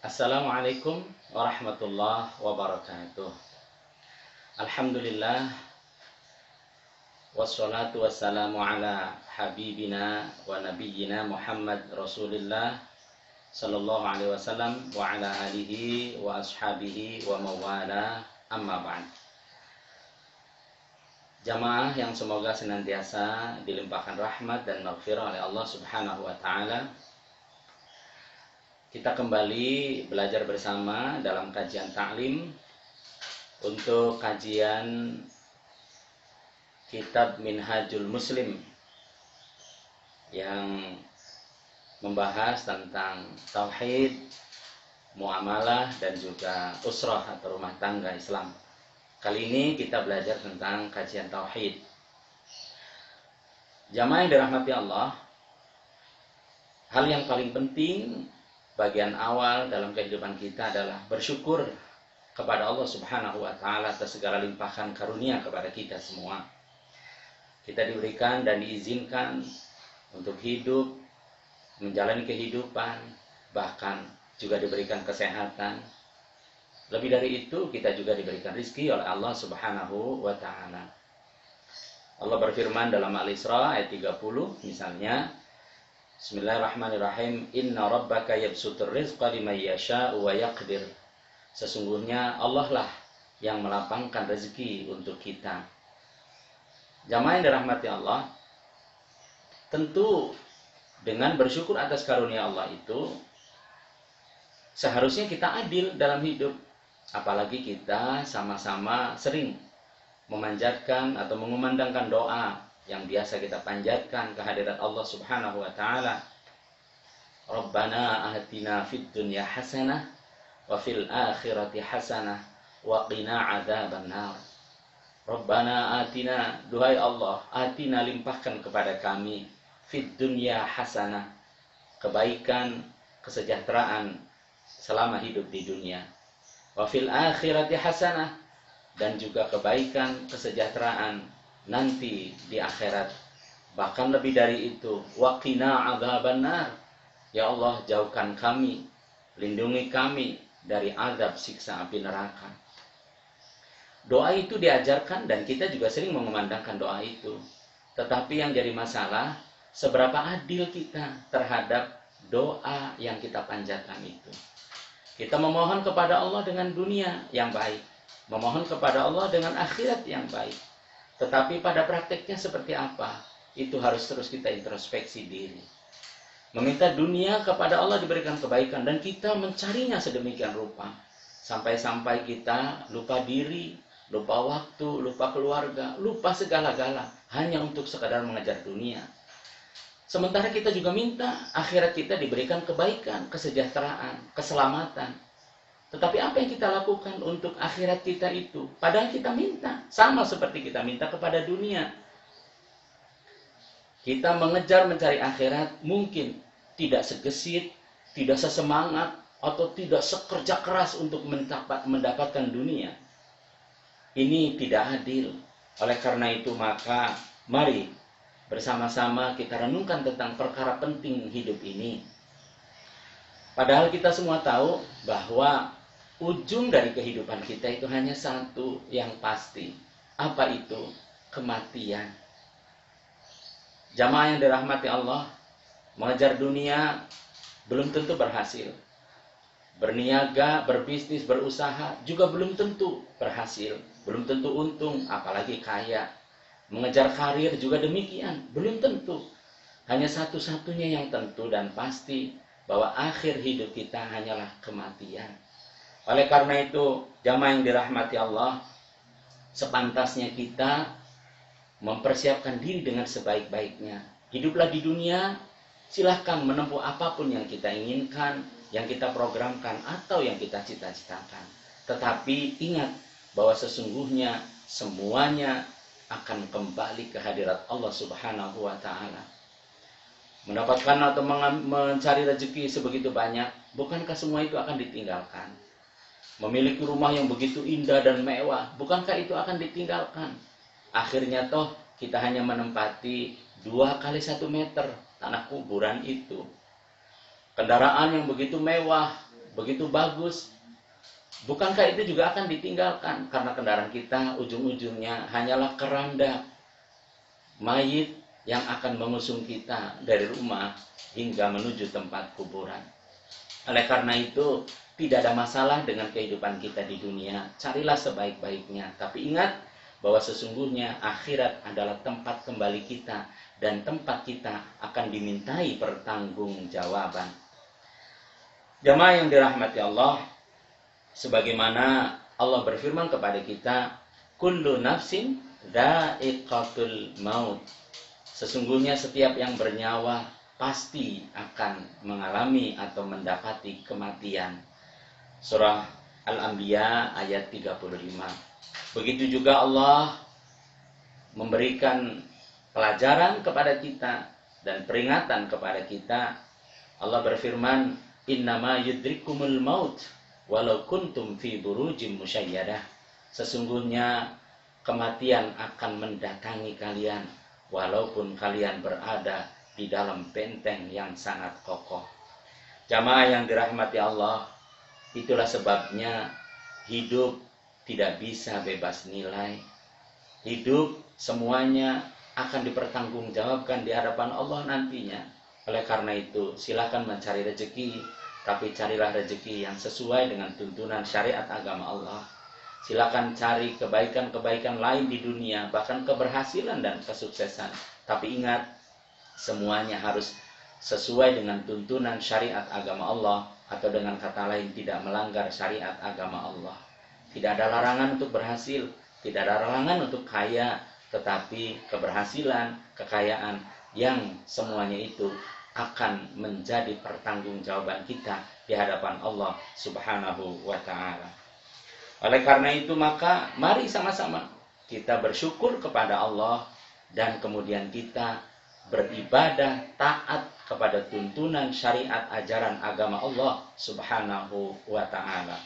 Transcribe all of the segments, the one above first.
Assalamualaikum warahmatullahi wabarakatuh. Alhamdulillah wassalatu wassalamu ala habibina wa nabiyyina Muhammad Rasulillah sallallahu alaihi wasallam wa ala alihi wa ashabihi wa mawala amma ba'd. Jamaah yang semoga senantiasa dilimpahkan rahmat dan maghfirah oleh Allah Subhanahu wa taala. Kita kembali belajar bersama dalam kajian taklim untuk kajian kitab Minhajul Muslim yang membahas tentang tauhid, muamalah dan juga usrah atau rumah tangga Islam. Kali ini kita belajar tentang kajian tauhid. Jamaah yang dirahmati Allah, hal yang paling penting bagian awal dalam kehidupan kita adalah bersyukur kepada Allah Subhanahu wa taala atas segala limpahan karunia kepada kita semua. Kita diberikan dan diizinkan untuk hidup, menjalani kehidupan, bahkan juga diberikan kesehatan. Lebih dari itu, kita juga diberikan rizki oleh Allah Subhanahu wa taala. Allah berfirman dalam Al-Isra ayat 30 misalnya, Bismillahirrahmanirrahim. Inna rabbaka yabsutur rizqa liman yasha'u wa yaqdir. Sesungguhnya Allah lah yang melapangkan rezeki untuk kita. Jamaah yang dirahmati Allah, tentu dengan bersyukur atas karunia Allah itu seharusnya kita adil dalam hidup. Apalagi kita sama-sama sering memanjatkan atau mengumandangkan doa yang biasa kita panjatkan kehadirat Allah Subhanahu wa taala. Rabbana atina fid dunya hasanah wa fil akhirati hasanah wa qina adzabannar. Rabbana atina, duhai Allah, atina limpahkan kepada kami fid dunya hasanah, kebaikan, kesejahteraan selama hidup di dunia. Wa fil akhirati hasanah, dan juga kebaikan, kesejahteraan nanti di akhirat. Bahkan lebih dari itu, waqina adzabannar, ya Allah jauhkan kami, lindungi kami dari azab siksa api neraka. Doa itu diajarkan dan kita juga sering mengumandangkan doa itu. Tetapi yang jadi masalah, seberapa adil kita terhadap doa yang kita panjatkan itu. Kita memohon kepada Allah dengan dunia yang baik, memohon kepada Allah dengan akhirat yang baik. Tetapi pada prakteknya seperti apa? Itu harus terus kita introspeksi diri. Meminta dunia kepada Allah diberikan kebaikan dan kita mencarinya sedemikian rupa. Sampai-sampai kita lupa diri, lupa waktu, lupa keluarga, lupa segala-gala hanya untuk sekadar mengejar dunia. Sementara kita juga minta akhirat kita diberikan kebaikan, kesejahteraan, keselamatan. Tetapi apa yang kita lakukan untuk akhirat kita itu? Padahal kita minta, sama seperti kita minta kepada dunia. Kita mengejar mencari akhirat mungkin tidak segesit, tidak sesemangat, atau tidak sekerja keras untuk mendapatkan dunia. Ini tidak adil. Oleh karena itu maka mari bersama-sama kita renungkan tentang perkara penting hidup ini. Padahal kita semua tahu bahwa ujung dari kehidupan kita itu hanya satu yang pasti. Apa itu? Kematian. Jamaah yang dirahmati Allah, mengejar dunia belum tentu berhasil. Berniaga, berbisnis, berusaha juga belum tentu berhasil. Belum tentu untung, apalagi kaya. Mengejar karir juga demikian, belum tentu. Hanya satu-satunya yang tentu dan pasti bahwa akhir hidup kita hanyalah kematian. Oleh karena itu, jamaah yang dirahmati Allah, sepantasnya kita mempersiapkan diri dengan sebaik-baiknya. Hiduplah di dunia, silahkan menempuh apapun yang kita inginkan, yang kita programkan, atau yang kita cita-citakan. Tetapi ingat bahwa sesungguhnya semuanya akan kembali ke hadirat Allah Subhanahu wa taala. Mendapatkan atau mencari rezeki sebegitu banyak, bukankah semua itu akan ditinggalkan? Memiliki rumah yang begitu indah dan mewah, bukankah itu akan ditinggalkan? Akhirnya toh kita hanya menempati 2 kali 1 meter tanah kuburan itu. Kendaraan yang begitu mewah, begitu bagus. Bukankah itu juga akan ditinggalkan? Karena kendaraan kita ujung-ujungnya hanyalah keranda mayit yang akan mengusung kita dari rumah hingga menuju tempat kuburan. Oleh karena itu, tidak ada masalah dengan kehidupan kita di dunia. Carilah sebaik-baiknya. Tapi ingat bahwa sesungguhnya akhirat adalah tempat kembali kita. Dan tempat kita akan dimintai pertanggungjawaban. Jamaah yang dirahmati Allah, sebagaimana Allah berfirman kepada kita, kullu nafsin dha'iqatul maut. Sesungguhnya setiap yang bernyawa pasti akan mengalami atau mendapati kematian. Surah Al-Anbiya ayat 35. Begitu juga Allah memberikan pelajaran kepada kita dan peringatan kepada kita. Allah berfirman, innama yudrikumul maut walau kuntum fi burujim musyayyadah. Sesungguhnya kematian akan mendatangi kalian walaupun kalian berada di dalam benteng yang sangat kokoh. Jamaah yang dirahmati Allah, itulah sebabnya hidup tidak bisa bebas nilai. Hidup semuanya akan dipertanggungjawabkan di hadapan Allah nantinya. Oleh karena itu, silakan mencari rezeki, tapi carilah rezeki yang sesuai dengan tuntunan syariat agama Allah. Silakan cari kebaikan-kebaikan lain di dunia, bahkan keberhasilan dan kesuksesan. Tapi ingat, semuanya harus sesuai dengan tuntunan syariat agama Allah, atau dengan kata lain tidak melanggar syariat agama Allah. Tidak ada larangan untuk berhasil, tidak ada larangan untuk kaya, tetapi keberhasilan, kekayaan yang semuanya itu akan menjadi pertanggungjawaban kita di hadapan Allah Subhanahu wa ta'ala. Oleh karena itu maka mari sama-sama kita bersyukur kepada Allah dan kemudian kita beribadah taat kepada tuntunan syariat ajaran agama Allah Subhanahu wa ta'ala.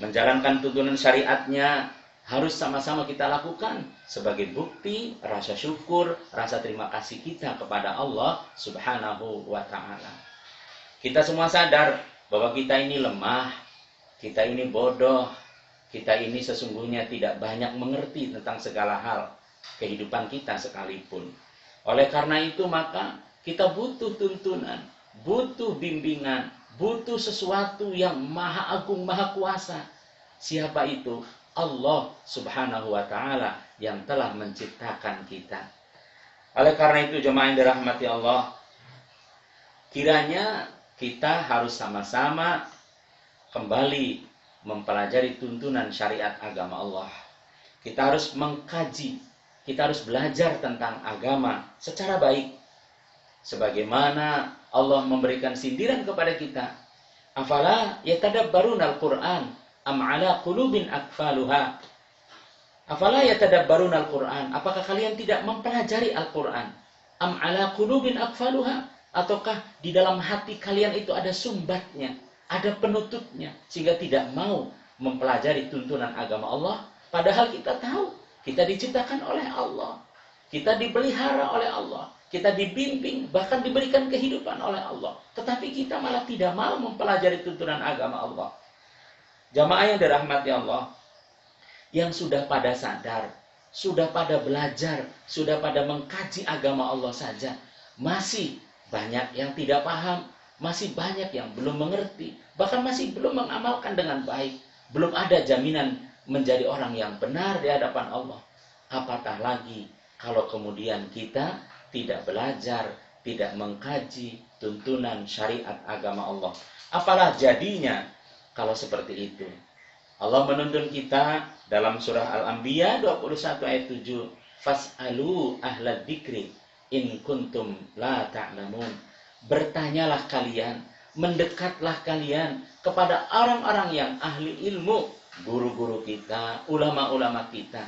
Menjalankan tuntunan syariatnya harus sama-sama kita lakukan sebagai bukti rasa syukur, rasa terima kasih kita kepada Allah Subhanahu wa ta'ala. Kita semua sadar bahwa kita ini lemah, kita ini bodoh, kita ini sesungguhnya tidak banyak mengerti tentang segala hal kehidupan kita sekalipun. Oleh karena itu maka kita butuh tuntunan, butuh bimbingan, butuh sesuatu yang maha agung, maha kuasa. Siapa itu? Allah Subhanahu wa ta'ala yang telah menciptakan kita. Oleh karena itu jemaah yang dirahmati Allah, kiranya kita harus sama-sama kembali mempelajari tuntunan syariat agama Allah. Kita harus mengkaji, kita harus belajar tentang agama secara baik. Sebagaimana Allah memberikan sindiran kepada kita, afala yatadabbaruna al-Qur'an am ala qulubin akfaluha. Afala yatadabbaruna al-Qur'an, apakah kalian tidak mempelajari Al-Qur'an? Am ala qulubin akfaluha, ataukah di dalam hati kalian itu ada sumbatnya, ada penutupnya, sehingga tidak mau mempelajari tuntunan agama Allah? Padahal kita tahu, kita diciptakan oleh Allah, kita dipelihara oleh Allah, kita dibimbing, bahkan diberikan kehidupan oleh Allah. Tetapi kita malah tidak mau mempelajari tuntunan agama Allah. Jamaah yang dirahmati Allah, yang sudah pada sadar, sudah pada belajar, sudah pada mengkaji agama Allah saja, masih banyak yang tidak paham, masih banyak yang belum mengerti, bahkan masih belum mengamalkan dengan baik. Belum ada jaminan menjadi orang yang benar di hadapan Allah. Apatah lagi kalau kemudian kita tidak belajar, tidak mengkaji tuntunan syariat agama Allah. Apalah jadinya kalau seperti itu? Allah menuntun kita dalam surah Al-Anbiya 21 ayat 7, fas'alu ahlad dzikri in kuntum la ta'lamun. Bertanyalah kalian, mendekatlah kalian kepada orang-orang yang ahli ilmu, guru-guru kita, ulama-ulama kita,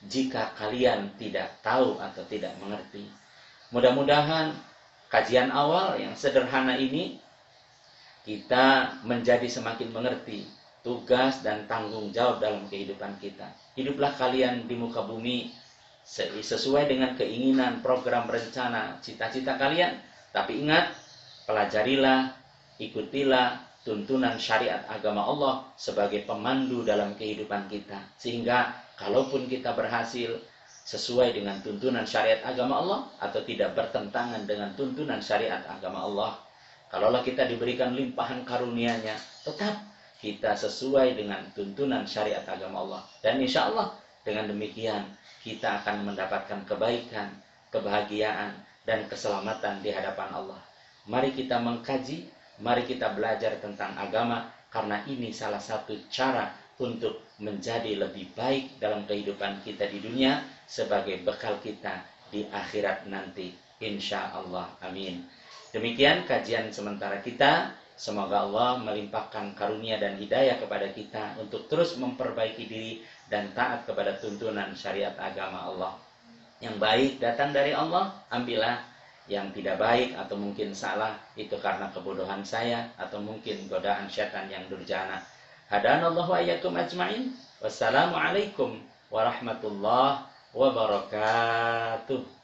jika kalian tidak tahu atau tidak mengerti. Mudah-mudahan kajian awal yang sederhana ini kita menjadi semakin mengerti tugas dan tanggung jawab dalam kehidupan kita. Hiduplah kalian di muka bumi sesuai dengan keinginan, program, rencana, cita-cita kalian. Tapi ingat, pelajarilah, ikutilah tuntunan syariat agama Allah sebagai pemandu dalam kehidupan kita. Sehingga kalaupun kita berhasil sesuai dengan tuntunan syariat agama Allah atau tidak bertentangan dengan tuntunan syariat agama Allah, kalaulah kita diberikan limpahan karunia-Nya, tetap kita sesuai dengan tuntunan syariat agama Allah. Dan insya Allah dengan demikian kita akan mendapatkan kebaikan, kebahagiaan, dan keselamatan di hadapan Allah. Mari kita mengkaji, mari kita belajar tentang agama, karena ini salah satu cara untuk menjadi lebih baik dalam kehidupan kita di dunia sebagai bekal kita di akhirat nanti. Insya Allah. Amin. Demikian kajian sementara kita. Semoga Allah melimpahkan karunia dan hidayah kepada kita untuk terus memperbaiki diri dan taat kepada tuntunan syariat agama Allah. Yang baik datang dari Allah, ambillah. Yang tidak baik atau mungkin salah, itu karena kebodohan saya atau mungkin godaan syaitan yang durjana. Hadanallahu wa iyyakum ajma'in. Wassalamualaikum warahmatullahi wabarakatuh.